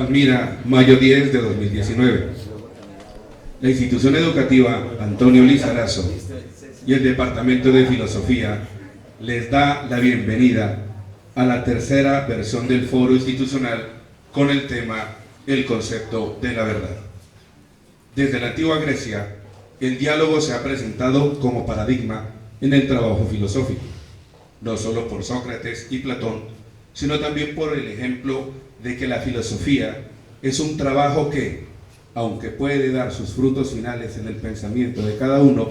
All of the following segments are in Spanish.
Palmira, mayo 10 de 2019. La institución educativa Antonio Lizarazo y el Departamento de Filosofía les da la bienvenida a la tercera versión del foro institucional con el tema El concepto de la verdad. Desde la antigua Grecia, el diálogo se ha presentado como paradigma en el trabajo filosófico, no solo por Sócrates y Platón, sino también por el ejemplo de que la filosofía es un trabajo que, aunque puede dar sus frutos finales en el pensamiento de cada uno,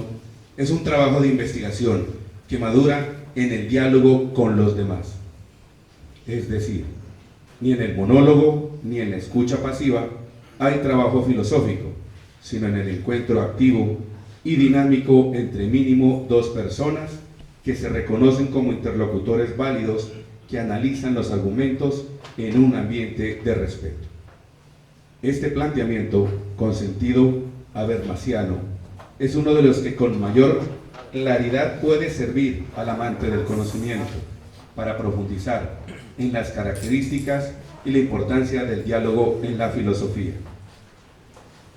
es un trabajo de investigación que madura en el diálogo con los demás. Es decir, ni en el monólogo ni en la escucha pasiva hay trabajo filosófico, sino en el encuentro activo y dinámico entre mínimo dos personas que se reconocen como interlocutores válidos que analizan los argumentos en un ambiente de respeto. Este planteamiento, con sentido habermasiano, es uno de los que con mayor claridad puede servir al amante del conocimiento para profundizar en las características y la importancia del diálogo en la filosofía.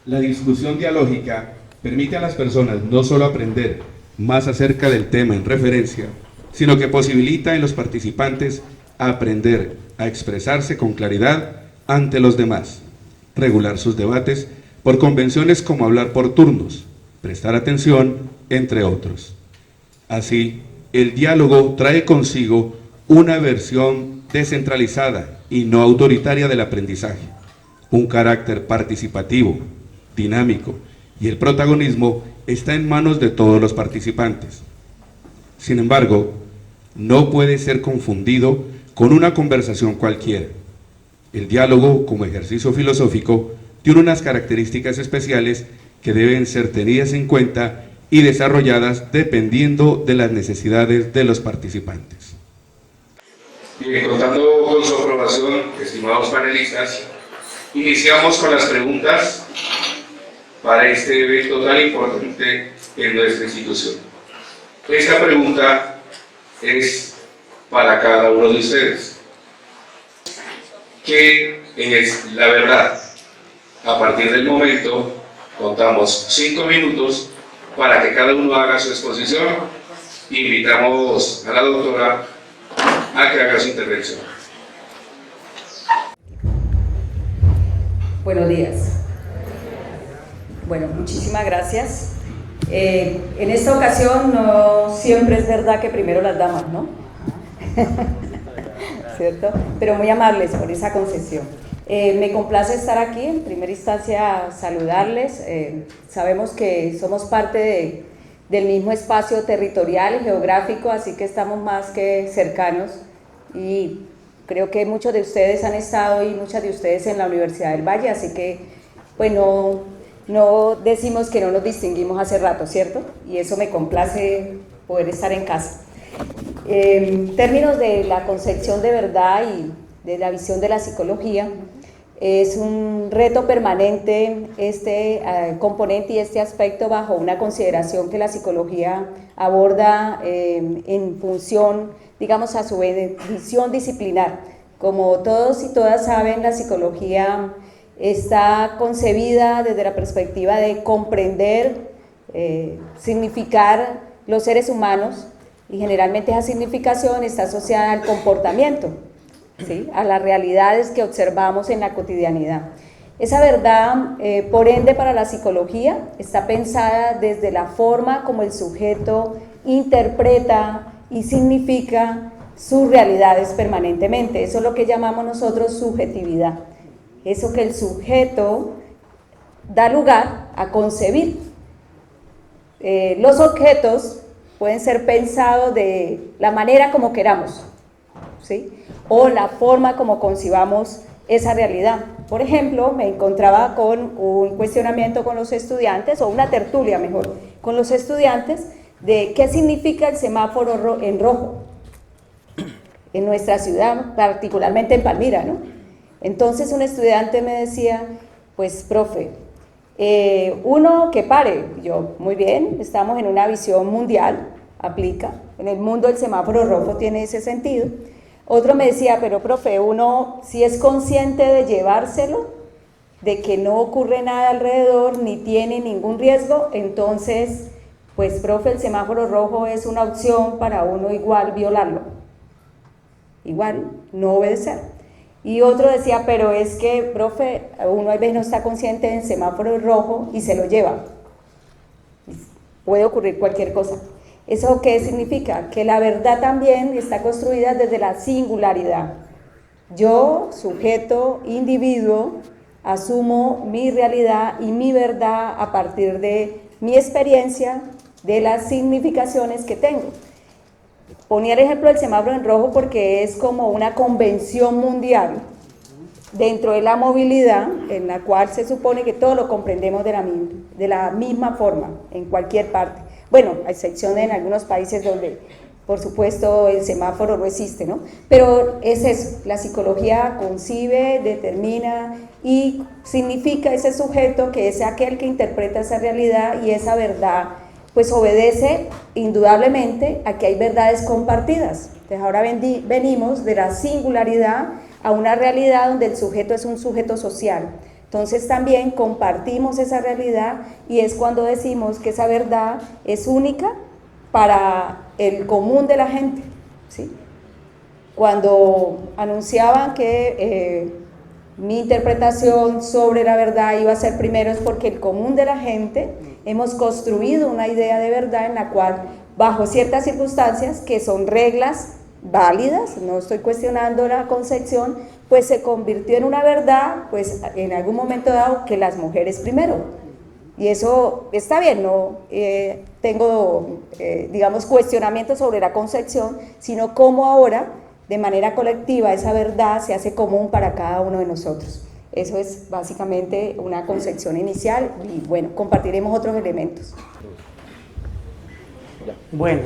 La discusión dialógica permite a las personas no solo aprender más acerca del tema en referencia, sino que posibilita en los participantes aprender a expresarse con claridad ante los demás, regular sus debates por convenciones como hablar por turnos, prestar atención, entre otros. Así, el diálogo trae consigo una versión descentralizada y no autoritaria del aprendizaje, un carácter participativo, dinámico, y el protagonismo está en manos de todos los participantes. Sin embargo, no puede ser confundido con una conversación cualquiera. El diálogo, como ejercicio filosófico, tiene unas características especiales que deben ser tenidas en cuenta y desarrolladas dependiendo de las necesidades de los participantes. Bien, contando con su aprobación, estimados panelistas, iniciamos con las preguntas para este evento tan importante en nuestra institución. Esta pregunta es para cada uno de ustedes. ¿Qué es la verdad? A partir del momento, contamos 5 minutos para que cada uno haga su exposición. Invitamos a la doctora a que haga su intervención. Buenos días. Bueno, muchísimas gracias. En esta ocasión no siempre es verdad que primero las damas, ¿no? ¿Cierto? Pero muy amables por esa concesión. Me complace estar aquí, en primera instancia saludarles. Sabemos que somos parte del mismo espacio territorial y geográfico, así que estamos más que cercanos y creo que muchos de ustedes han estado y muchas de ustedes en la Universidad del Valle, así que pues no decimos que no nos distinguimos hace rato, ¿cierto? Y eso me complace poder estar en casa. En términos de la concepción de verdad y de la visión de la psicología, es un reto permanente este componente y este aspecto bajo una consideración que la psicología aborda en función, digamos, a su visión disciplinar. Como todos y todas saben, la psicología está concebida desde la perspectiva de comprender, significar los seres humanos, y generalmente esa significación está asociada al comportamiento, ¿sí? A las realidades que observamos en la cotidianidad. Esa verdad, por ende, para la psicología está pensada desde la forma como el sujeto interpreta y significa sus realidades permanentemente. Eso es lo que llamamos nosotros subjetividad. Eso que el sujeto da lugar a concebir. Los objetos pueden ser pensados de la manera como queramos, ¿sí? O la forma como concibamos esa realidad. Por ejemplo, me encontraba con un cuestionamiento con los estudiantes, o una tertulia mejor, con los estudiantes, de qué significa el semáforo en rojo en nuestra ciudad, particularmente en Palmira, ¿no? Entonces un estudiante me decía, pues profe, uno que pare. Yo, muy bien, estamos en una visión mundial, aplica, en el mundo el semáforo rojo tiene ese sentido. Otro me decía, pero profe, uno si es consciente de llevárselo, de que no ocurre nada alrededor, ni tiene ningún riesgo, entonces, pues profe, el semáforo rojo es una opción para uno igual violarlo, igual no obedecer. Y otro decía, pero es que, profe, uno a veces no está consciente del semáforo rojo y se lo lleva. Puede ocurrir cualquier cosa. ¿Eso qué significa? Que la verdad también está construida desde la singularidad. Yo, sujeto, individuo, asumo mi realidad y mi verdad a partir de mi experiencia, de las significaciones que tengo. Ponía el ejemplo del semáforo en rojo porque es como una convención mundial dentro de la movilidad en la cual se supone que todo lo comprendemos de la misma forma en cualquier parte. Bueno, a excepción de en algunos países donde, por supuesto, el semáforo no existe, ¿no? Pero es eso, la psicología concibe, determina y significa ese sujeto que es aquel que interpreta esa realidad y esa verdad, pues obedece indudablemente a que hay verdades compartidas. Entonces ahora venimos de la singularidad a una realidad donde el sujeto es un sujeto social. Entonces también compartimos esa realidad y es cuando decimos que esa verdad es única para el común de la gente, ¿sí? Cuando anunciaban que mi interpretación sobre la verdad iba a ser primero es porque el común de la gente hemos construido una idea de verdad en la cual bajo ciertas circunstancias que son reglas válidas, no estoy cuestionando la concepción, pues se convirtió en una verdad, pues en algún momento dado, que las mujeres primero. Y eso está bien, no tengo, digamos, cuestionamientos sobre la concepción, sino cómo ahora, de manera colectiva, esa verdad se hace común para cada uno de nosotros. Eso es básicamente una concepción inicial y bueno, compartiremos otros elementos. Bueno,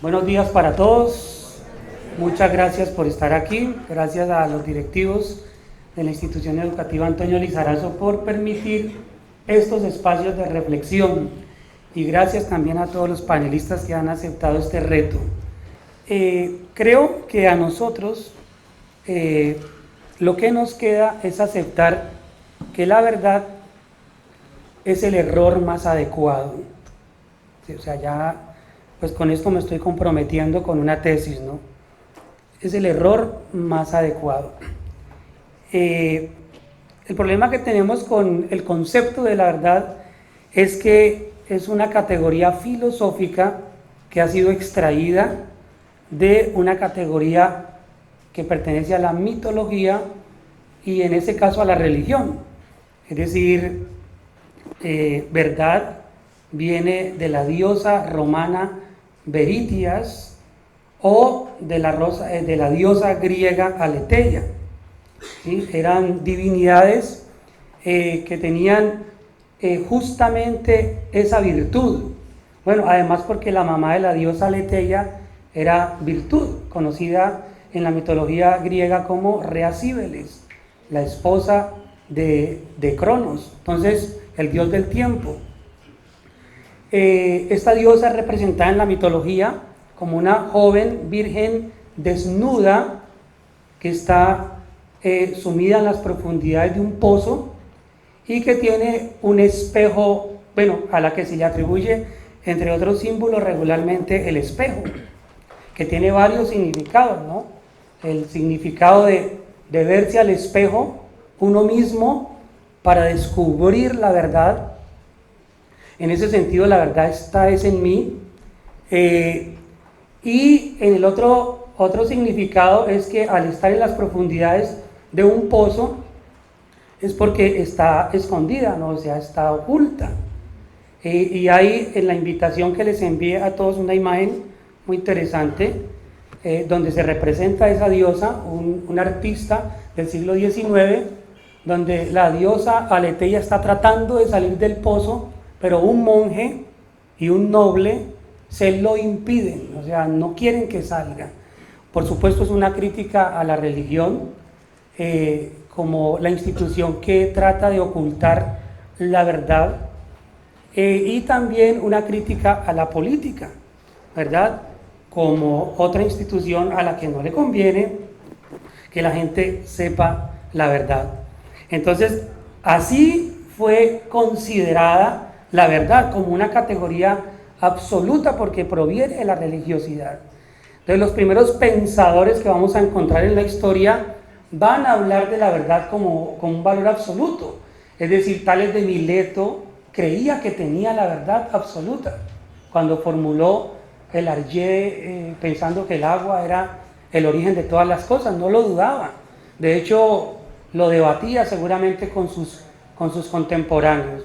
buenos días para todos. Muchas gracias por estar aquí, gracias a los directivos de la institución educativa Antonio Lizarazo por permitir estos espacios de reflexión y gracias también a todos los panelistas que han aceptado este reto. Creo que a nosotros lo que nos queda es aceptar que la verdad es el error más adecuado. Sí, o sea, ya pues con esto me estoy comprometiendo con una tesis, ¿no? Es el error más adecuado. El problema que tenemos con el concepto de la verdad es que es una categoría filosófica que ha sido extraída de una categoría que pertenece a la mitología y en ese caso a la religión. Es decir, verdad viene de la diosa romana Veritias, o de la diosa griega Aletheia, ¿sí? Eran divinidades que tenían justamente esa virtud. Bueno, además porque la mamá de la diosa Aletheia era virtud, conocida en la mitología griega como Rea Cíbeles, la esposa de Cronos, entonces el dios del tiempo. Esta diosa es representada en la mitología como una joven virgen desnuda que está sumida en las profundidades de un pozo y que tiene un espejo, bueno, a la que se le atribuye, entre otros símbolos, regularmente el espejo, que tiene varios significados, ¿no? El significado de verse al espejo uno mismo para descubrir la verdad. En ese sentido, la verdad está en mí. Y en el otro significado es que al estar en las profundidades de un pozo es porque está escondida, ¿no? O sea, está oculta. Y hay en la invitación que les envié a todos una imagen muy interesante donde se representa a esa diosa, un artista del siglo XIX, donde la diosa Aletheia está tratando de salir del pozo, pero un monje y un noble se lo impiden, o sea, no quieren que salga. Por supuesto es una crítica a la religión como la institución que trata de ocultar la verdad y también una crítica a la política, ¿verdad? como otra institución a la que no le conviene que la gente sepa la verdad. Entonces, así fue considerada la verdad como una categoría absoluta porque proviene de la religiosidad. Entonces, los primeros pensadores que vamos a encontrar en la historia van a hablar de la verdad como un valor absoluto. Es decir, Tales de Mileto creía que tenía la verdad absoluta cuando formuló el Arjé, pensando que el agua era el origen de todas las cosas, no lo dudaba. De hecho, lo debatía seguramente con sus contemporáneos.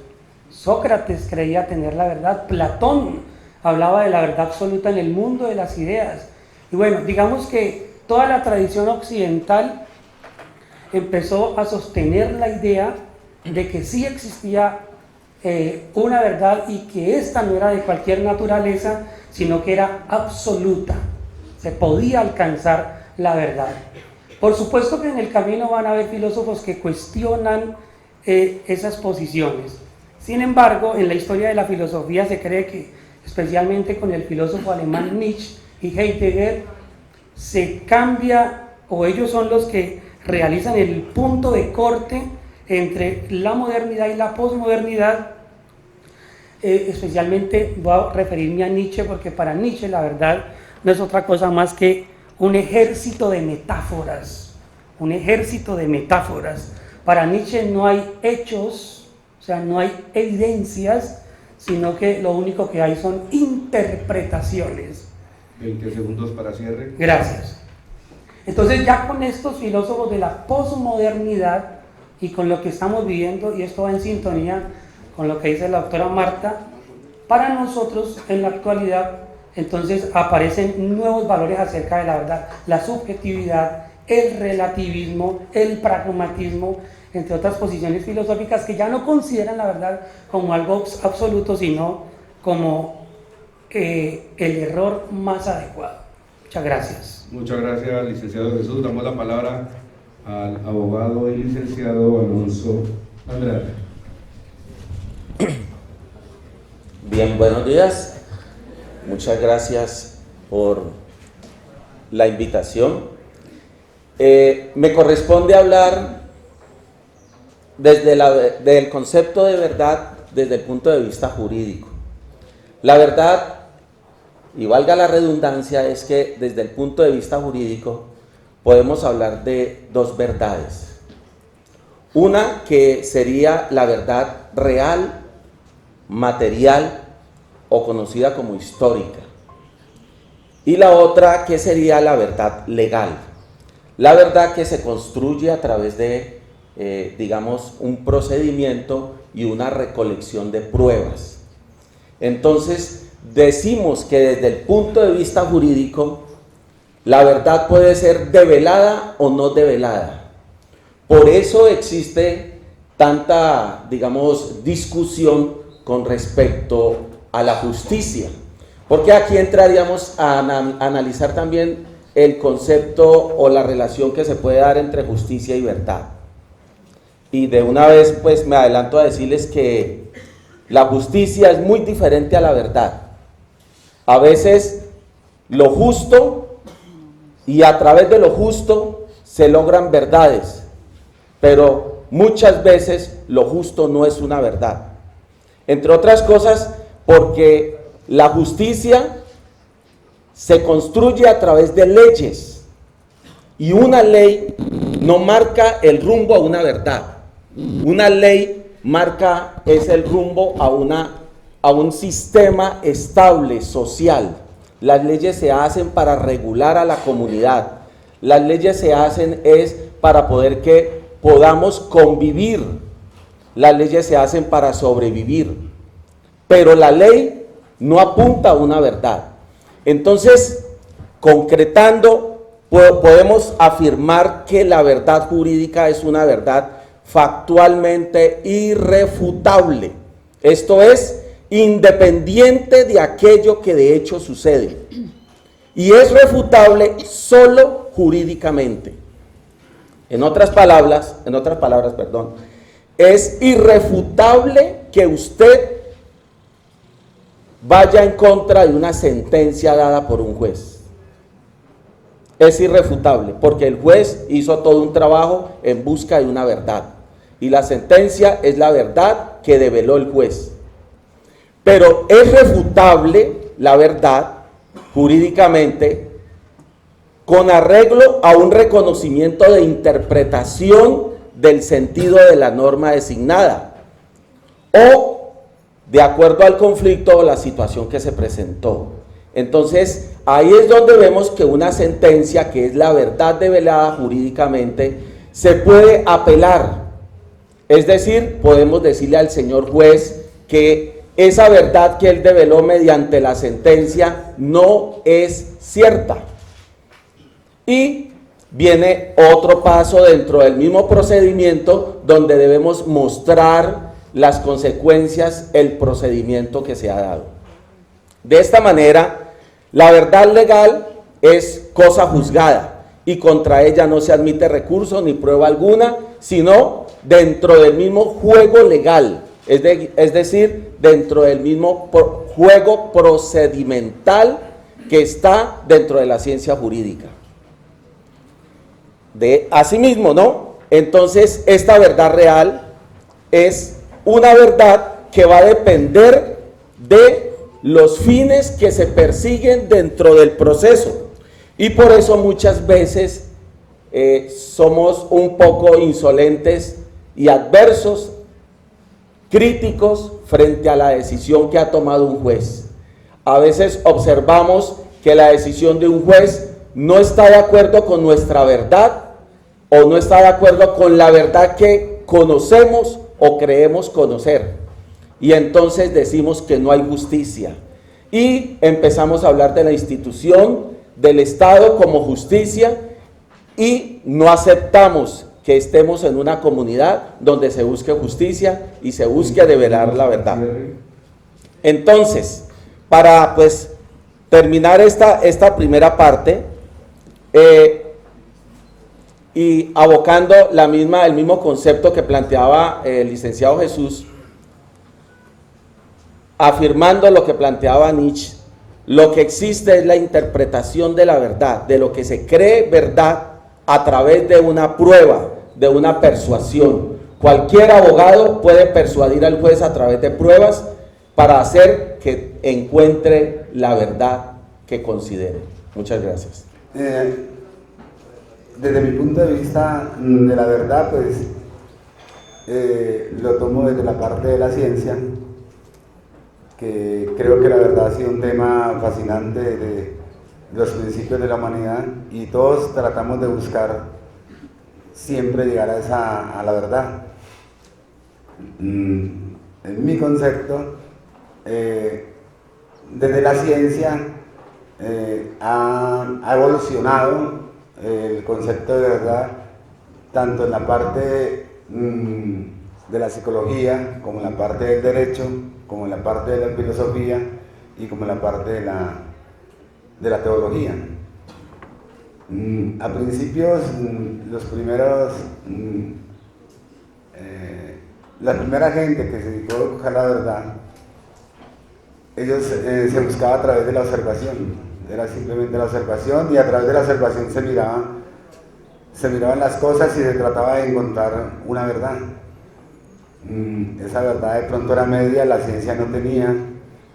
Sócrates creía tener la verdad, Platón hablaba de la verdad absoluta en el mundo de las ideas. Y bueno, digamos que toda la tradición occidental empezó a sostener la idea de que sí existía una verdad y que esta no era de cualquier naturaleza, sino que era absoluta. Se podía alcanzar la verdad. Por supuesto que en el camino van a haber filósofos que cuestionan esas posiciones. Sin embargo, en la historia de la filosofía se cree que, especialmente con el filósofo alemán Nietzsche y Heidegger, se cambia, o ellos son los que realizan el punto de corte entre la modernidad y la posmodernidad. Especialmente voy a referirme a Nietzsche, porque para Nietzsche la verdad no es otra cosa más que un ejército de metáforas, un ejército de metáforas. Para Nietzsche no hay hechos, o sea, no hay evidencias, sino que lo único que hay son interpretaciones. 20 segundos para cierre. Gracias. Entonces, ya con estos filósofos de la posmodernidad y con lo que estamos viviendo, y esto va en sintonía con lo que dice la doctora Marta, para nosotros en la actualidad entonces aparecen nuevos valores acerca de la verdad, la subjetividad, el relativismo, el pragmatismo, entre otras posiciones filosóficas que ya no consideran la verdad como algo absoluto, sino como el error más adecuado. Muchas gracias. Muchas gracias, licenciado Jesús. Damos la palabra al abogado y licenciado Alonso Andrade. Bien, buenos días. Muchas gracias por la invitación. Me corresponde hablar del concepto de verdad desde el punto de vista jurídico. La verdad, y valga la redundancia, es que desde el punto de vista jurídico podemos hablar de dos verdades. Una que sería la verdad real, material o conocida como histórica, y la otra que sería la verdad legal, la verdad que se construye a través de digamos un procedimiento y una recolección de pruebas. Entonces decimos que desde el punto de vista jurídico la verdad puede ser develada o no develada. Por eso existe tanta, digamos, discusión con respecto a la justicia, porque aquí entraríamos a analizar también el concepto o la relación que se puede dar entre justicia y verdad. Y de una vez pues me adelanto a decirles que la justicia es muy diferente a la verdad. A veces lo justo, y a través de lo justo se logran verdades, pero muchas veces lo justo no es una verdad. Entre otras cosas, porque la justicia se construye a través de leyes, y una ley no marca el rumbo a una verdad. Una ley es el rumbo a un sistema estable, social. Las leyes se hacen para regular a la comunidad. Las leyes se hacen para poder que podamos convivir. Las leyes se hacen para sobrevivir. Pero la ley no apunta a una verdad. Entonces, concretando, podemos afirmar que la verdad jurídica es una verdad factualmente irrefutable. Esto es, independiente de aquello que de hecho sucede. Y es refutable solo jurídicamente. En otras palabras, es irrefutable que usted vaya en contra de una sentencia dada por un juez. es irrefutable, porque el juez hizo todo un trabajo en busca de una verdad, y la sentencia es la verdad que develó el juez. Pero es refutable la verdad jurídicamente con arreglo a un reconocimiento de interpretación del sentido de la norma designada, o de acuerdo al conflicto o la situación que se presentó. Entonces, ahí es donde vemos que una sentencia, que es la verdad develada jurídicamente, se puede apelar. Es decir, podemos decirle al señor juez que esa verdad que él develó mediante la sentencia no es cierta. Y viene otro paso dentro del mismo procedimiento, donde debemos mostrar las consecuencias, el procedimiento que se ha dado. De esta manera, la verdad legal es cosa juzgada, y contra ella no se admite recurso ni prueba alguna, sino dentro del mismo juego legal, es decir, dentro del mismo juego procedimental que está dentro de la ciencia jurídica. Asimismo, ¿no? Entonces, esta verdad real es una verdad que va a depender de los fines que se persiguen dentro del proceso, y por eso muchas veces somos un poco insolentes y adversos, críticos frente a la decisión que ha tomado un juez. A veces observamos que la decisión de un juez no está de acuerdo con nuestra verdad, o no está de acuerdo con la verdad que conocemos o creemos conocer, y entonces decimos que no hay justicia, y empezamos a hablar de la institución del Estado como justicia, y no aceptamos que estemos en una comunidad donde se busque justicia y se busque develar la verdad. Entonces, para pues terminar esta primera parte, y abocando el mismo concepto que planteaba el licenciado Jesús, afirmando lo que planteaba Nietzsche, lo que existe es la interpretación de la verdad, de lo que se cree verdad a través de una prueba, de una persuasión. Cualquier abogado puede persuadir al juez a través de pruebas para hacer que encuentre la verdad que considere. Muchas gracias. Desde mi punto de vista de la verdad, pues lo tomo desde la parte de la ciencia, que creo que la verdad ha sido un tema fascinante de los principios de la humanidad, y todos tratamos de buscar siempre llegar a la verdad. En mi concepto, desde la ciencia ha evolucionado el concepto de verdad, tanto en la parte de la psicología, como en la parte del derecho, como en la parte de la filosofía, y como en la parte de la teología. A principios, la primera gente que se dedicó a buscar la verdad, ellos se buscaba a través de la observación. Era simplemente la observación, y a través de la observación se miraban las cosas y se trataba de encontrar una verdad. Esa verdad de pronto era media, la ciencia no tenía,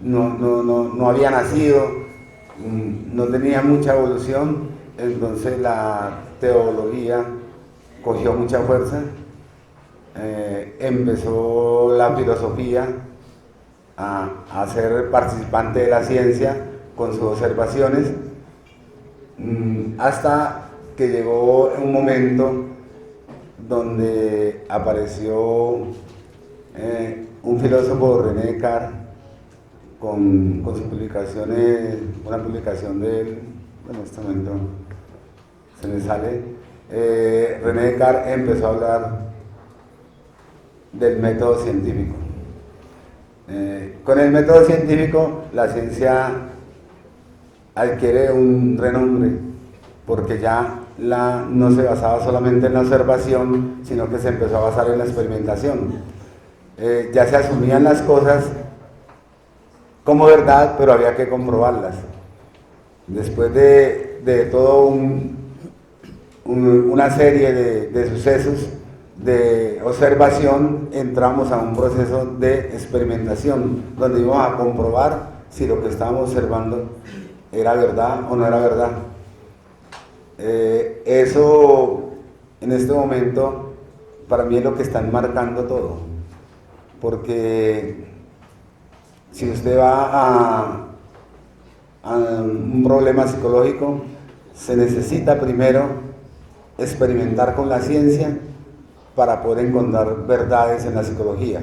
no había nacido, no tenía mucha evolución, entonces la teología cogió mucha fuerza, empezó la filosofía a ser participante de la ciencia con sus observaciones, hasta que llegó un momento donde apareció un filósofo, René Descartes, con sus publicaciones, una publicación de él, bueno, en este momento se me sale, René Descartes empezó a hablar del método científico. Con el método científico la ciencia adquiere un renombre, porque ya no se basaba solamente en la observación, sino que se empezó a basar en la experimentación. Ya se asumían las cosas como verdad, pero había que comprobarlas. Después de de todo una serie de sucesos, de observación, entramos a un proceso de experimentación, donde íbamos a comprobar si lo que estábamos observando era verdad o no era verdad. Eso, en este momento, para mí es lo que está enmarcando todo, porque si usted va a un problema psicológico, se necesita primero experimentar con la ciencia para poder encontrar verdades en la psicología.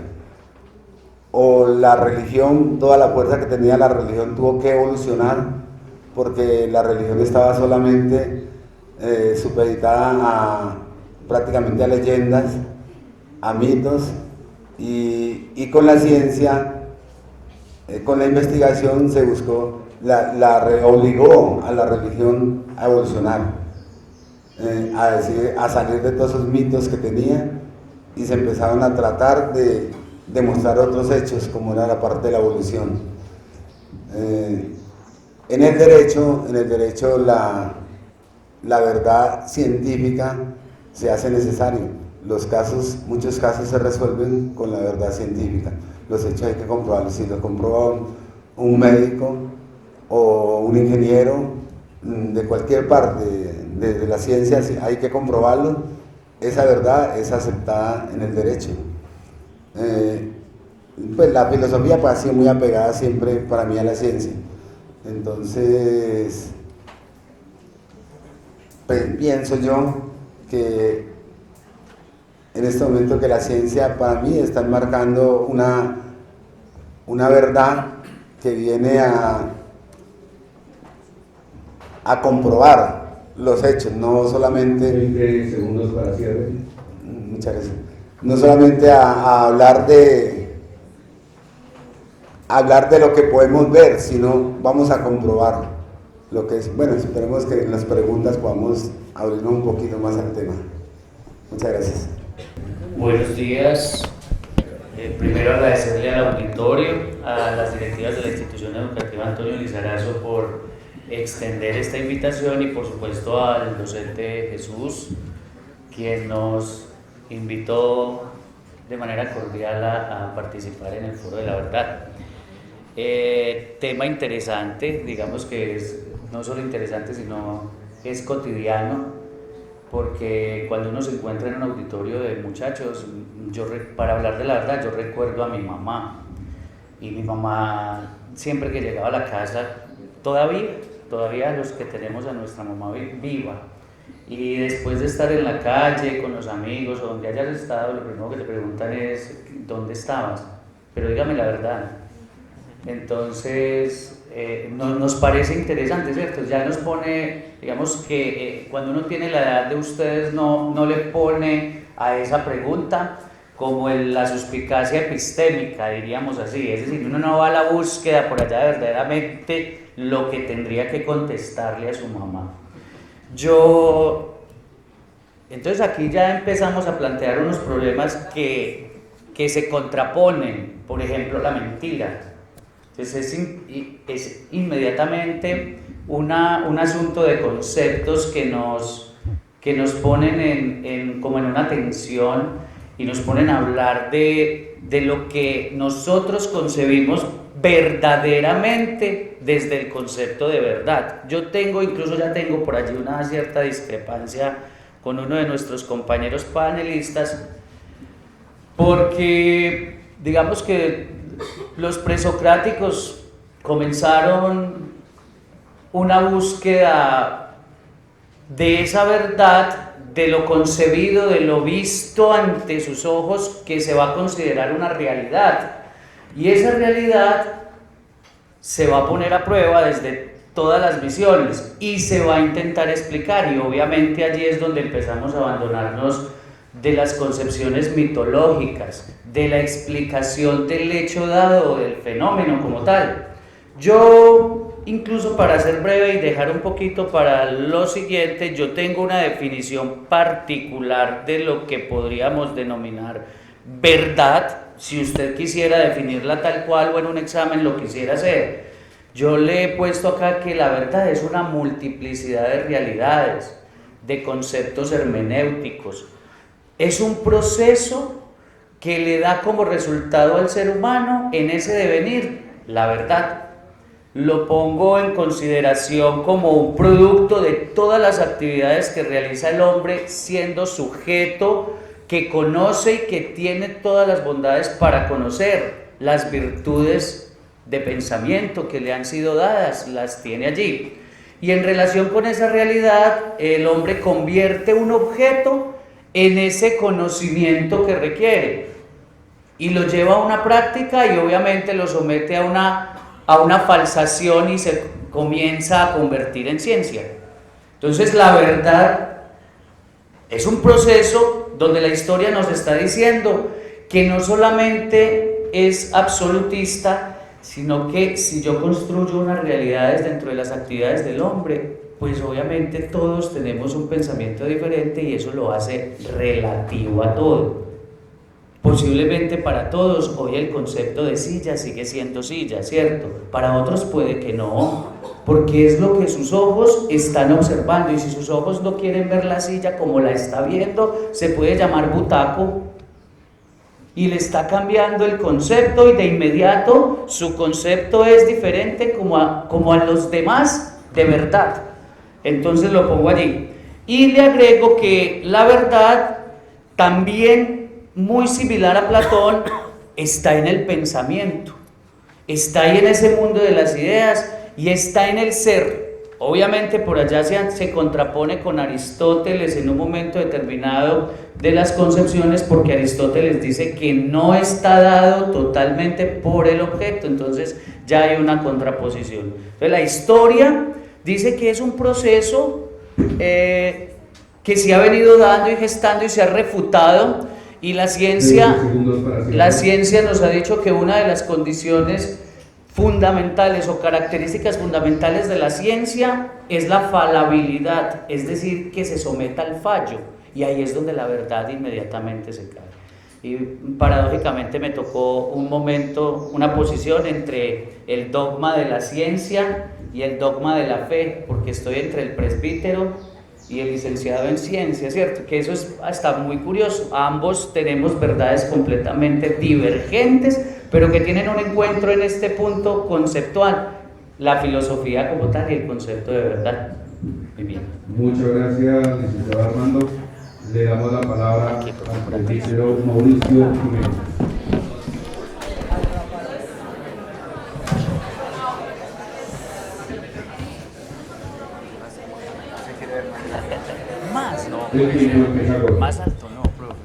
O la religión, toda la fuerza que tenía la religión tuvo que evolucionar, porque la religión estaba solamente supeditada prácticamente a leyendas, a mitos, y con la ciencia, con la investigación se buscó, obligó a la religión a evolucionar, a salir de todos esos mitos que tenía, y se empezaron a tratar de demostrar otros hechos, como era la parte de la evolución. En el derecho la verdad científica se hace necesario. Muchos casos se resuelven con la verdad científica. Los hechos hay que comprobarlos. Si los comprueba un médico o un ingeniero de cualquier parte de la ciencia, hay que comprobarlo. Esa verdad es aceptada en el derecho. Pues la filosofía pues, ha sido muy apegada siempre para mí a la ciencia. Entonces, pues, pienso yo que en este momento que la ciencia para mí está marcando una verdad que viene a comprobar los hechos, no solamente... 20 segundos para cierre. Muchas gracias. No solamente a hablar de lo que podemos ver, sino vamos a comprobar lo que es. Bueno, esperemos que en las preguntas podamos abrirnos un poquito más al tema. Muchas gracias. Buenos días. Primero agradecerle al auditorio, a las directivas de la institución educativa Antonio Lizarazo por extender esta invitación y por supuesto al docente Jesús, quien nos invitó de manera cordial a participar en el Foro de la Verdad. Tema interesante, digamos que es no solo interesante, sino es cotidiano, porque cuando uno se encuentra en un auditorio de muchachos, para hablar de la verdad, yo recuerdo a mi mamá, y mi mamá siempre que llegaba a la casa, todavía los que tenemos a nuestra mamá viva, y después de estar en la calle con los amigos o donde hayas estado, lo primero que te preguntan es ¿dónde estabas? Pero dígame la verdad. Entonces nos parece interesante, ¿cierto? Ya nos pone, digamos que cuando uno tiene la edad de ustedes no le pone a esa pregunta como la suspicacia epistémica, diríamos así, es decir, uno no va a la búsqueda por allá de verdaderamente lo que tendría que contestarle a su mamá. Entonces aquí ya empezamos a plantear unos problemas que se contraponen, por ejemplo, la mentira. Entonces es inmediatamente un asunto de conceptos que nos ponen como en una tensión y nos ponen a hablar de lo que nosotros concebimos verdaderamente desde el concepto de verdad. Ya tengo por allí una cierta discrepancia con uno de nuestros compañeros panelistas, porque digamos que los presocráticos comenzaron una búsqueda de esa verdad, de lo concebido, de lo visto ante sus ojos, que se va a considerar una realidad. Y esa realidad se va a poner a prueba desde todas las visiones y se va a intentar explicar, y obviamente allí es donde empezamos a abandonarnos de las concepciones mitológicas, de la explicación del hecho dado o del fenómeno como tal. Yo, incluso para ser breve y dejar un poquito para lo siguiente, yo tengo una definición particular de lo que podríamos denominar verdad, si usted quisiera definirla tal cual o en un examen lo quisiera hacer. Yo le he puesto acá que la verdad es una multiplicidad de realidades, de conceptos hermenéuticos. Es un proceso que le da como resultado al ser humano en ese devenir la verdad. Lo pongo en consideración como un producto de todas las actividades que realiza el hombre, siendo sujeto que conoce y que tiene todas las bondades para conocer, las virtudes de pensamiento que le han sido dadas, las tiene allí. Y en relación con esa realidad, el hombre convierte un objeto en ese conocimiento que requiere y lo lleva a una práctica y obviamente lo somete a una falsación y se comienza a convertir en ciencia. Entonces la verdad es un proceso donde la historia nos está diciendo que no solamente es absolutista, sino que si yo construyo unas realidades dentro de las actividades del hombre, pues obviamente todos tenemos un pensamiento diferente y eso lo hace relativo a todo. Posiblemente para todos hoy el concepto de silla sigue siendo silla, ¿cierto? Para otros puede que no, porque es lo que sus ojos están observando, y si sus ojos no quieren ver la silla como la está viendo, se puede llamar butaco, y le está cambiando el concepto y de inmediato su concepto es diferente como a los demás de verdad. Entonces lo pongo allí. Y le agrego que la verdad también, muy similar a Platón, está en el pensamiento, está ahí en ese mundo de las ideas y está en el ser. Obviamente por allá se contrapone con Aristóteles en un momento determinado de las concepciones, porque Aristóteles dice que no está dado totalmente por el objeto, entonces ya hay una contraposición. Entonces la historia dice que es un proceso que se ha venido dando y gestando y se ha refutado, y la ciencia nos ha dicho que una de las condiciones fundamentales o características fundamentales de la ciencia es la falabilidad, es decir, que se someta al fallo, y ahí es donde la verdad inmediatamente se cae. Y paradójicamente me tocó un momento, una posición entre el dogma de la ciencia y el dogma de la fe, porque estoy entre el presbítero y el licenciado en ciencia, ¿cierto? Que eso es hasta muy curioso. Ambos tenemos verdades completamente divergentes, pero que tienen un encuentro en este punto conceptual, la filosofía como tal y el concepto de verdad. Muy bien. Muchas gracias, licenciado Armando. Le damos la palabra al presbítero Mauricio Jiménez. Más, no. Más alto, no, profe.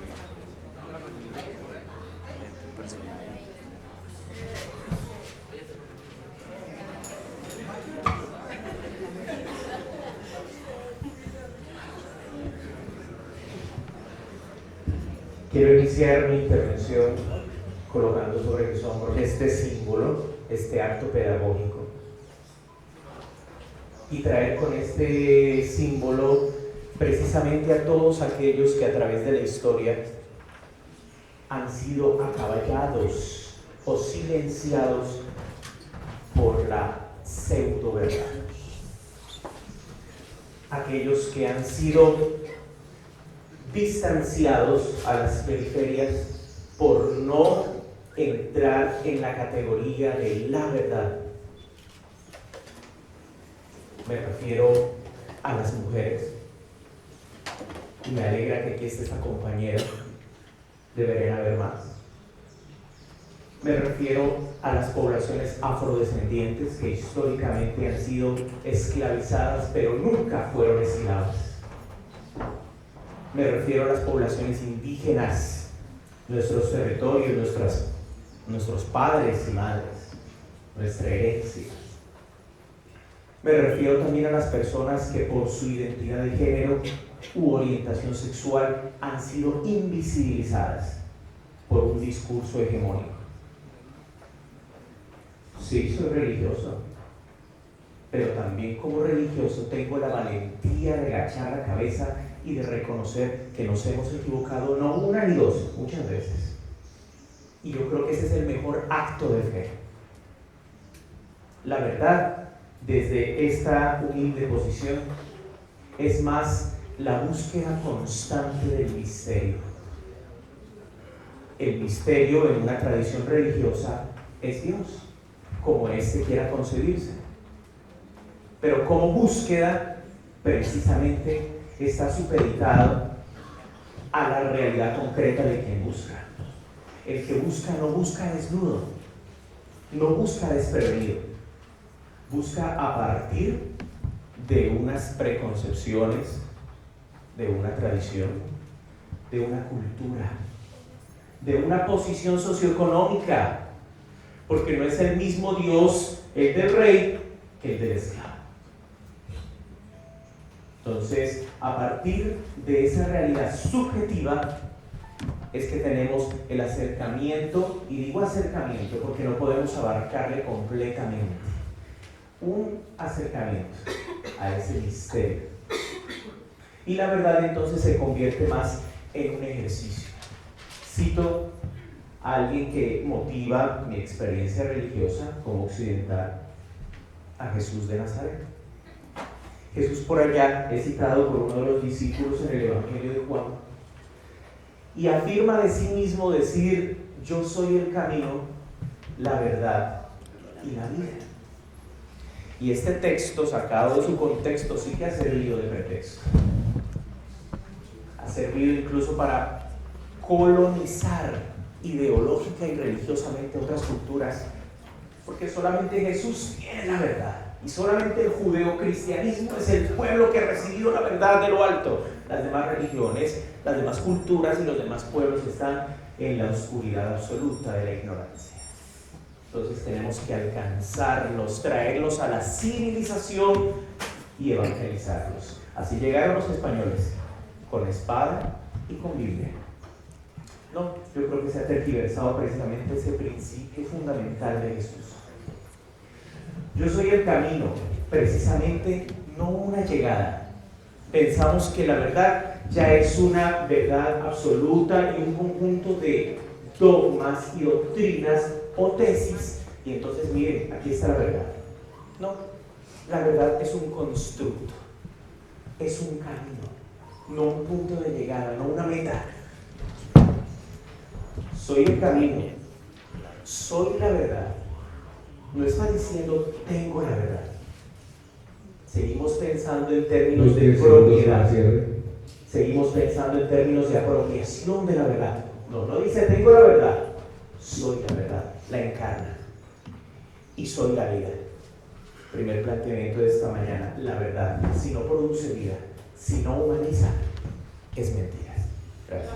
Quiero iniciar mi intervención colocando sobre mis hombros este símbolo, este acto pedagógico, y traer con este símbolo precisamente a todos aquellos que a través de la historia han sido acaballados o silenciados por la pseudo verdad. Aquellos que han sido distanciados a las periferias por no entrar en la categoría de la verdad. Me refiero a las mujeres, y me alegra que aquí esté esta compañera, deberían haber más. Me refiero a las poblaciones afrodescendientes que históricamente han sido esclavizadas pero nunca fueron esclavas. Me refiero a las poblaciones indígenas, nuestros territorios, nuestros padres y madres, nuestra herencia. Me refiero también a las personas que por su identidad de género u orientación sexual han sido invisibilizadas por un discurso hegemónico. Sí, soy religioso, pero también como religioso tengo la valentía de agachar la cabeza y de reconocer que nos hemos equivocado no una ni dos, muchas veces. Y yo creo que ese es el mejor acto de fe. La verdad, desde esta humilde posición, es más la búsqueda constante del misterio. El misterio en una tradición religiosa es Dios, como éste quiera concebirse. Pero como búsqueda, precisamente, está supeditado a la realidad concreta de quien busca. El que busca no busca desnudo, no busca desprevenido, busca a partir de unas preconcepciones, de una tradición, de una cultura, de una posición socioeconómica, porque no es el mismo Dios el del rey que el del esclavo. Entonces, a partir de esa realidad subjetiva es que tenemos el acercamiento, y digo acercamiento porque no podemos abarcarle completamente, un acercamiento a ese misterio. Y la verdad entonces se convierte más en un ejercicio. Cito a alguien que motiva mi experiencia religiosa como occidental, a Jesús de Nazaret. Jesús por allá es citado por uno de los discípulos en el Evangelio de Juan y afirma de sí mismo decir: yo soy el camino, la verdad y la vida. Y este texto, sacado de su contexto, sí que ha servido de pretexto. Ha servido incluso para colonizar ideológica y religiosamente otras culturas, porque solamente Jesús tiene la verdad. Y solamente el judeocristianismo es el pueblo que ha recibido la verdad de lo alto. Las demás religiones, las demás culturas y los demás pueblos están en la oscuridad absoluta de la ignorancia. Entonces tenemos que alcanzarlos, traerlos a la civilización y evangelizarlos. Así llegaron los españoles, con espada y con Biblia. No, yo creo que se ha tergiversado precisamente ese principio fundamental de Jesús. Yo soy el camino, precisamente no una llegada. Pensamos que la verdad ya es una verdad absoluta y un conjunto de dogmas y doctrinas o tesis, y entonces miren, aquí está la verdad. No, la verdad es un constructo, es un camino, no un punto de llegada, no una meta. Soy el camino, soy la verdad. No está diciendo tengo la verdad. Seguimos pensando en términos de propiedad. Seguimos pensando en términos de apropiación de la verdad. No, no dice tengo la verdad. Soy la verdad, la encarna. Y soy la vida. Primer planteamiento de esta mañana. La verdad, si no produce vida, si no humaniza, es mentira. Gracias.